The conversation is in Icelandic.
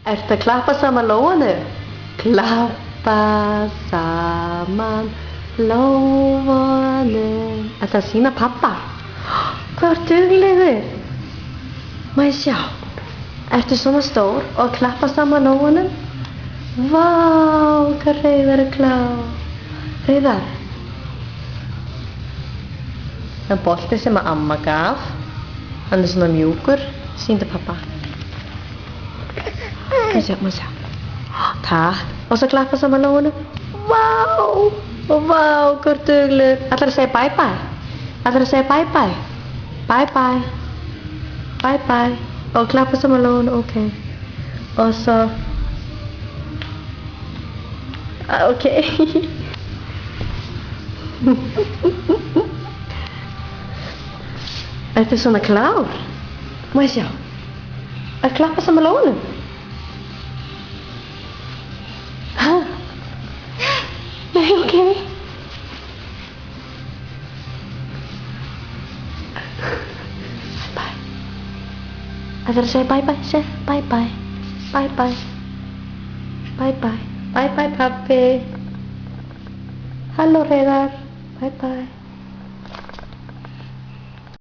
Ertu að klappa saman lófanum? Klappa saman lófanum. Ertu að sýna pappa? Hvað er duglegur? Má ég sjá? Ertu svona stór og að klappa saman lófanum? Vá, hvað Hreiðar er klár. Hreiðar. Það er bolti sem að amma gaf. Hann er svona mjúkur. Sýndu pappa. Má sjá. Takk. Og svo klappa saman lófanum. Vá, vá, hvað duglegur. Ætlarðu að segja bye bye? Ætlarðu að segja bye bye? Bye bye. Bye bye. Og klappa saman lófanum, ok. Og svo... ok. Ertu svona klár? Má ég sjá? Að klappa saman lófanum? Hæ? Nei, ok. Bye. Ætlarðu að segja bye bye? Segð bye bye. Bye bye. Bye bye. Bye bye, pappi. Halló, Hreiðar. Bye bye.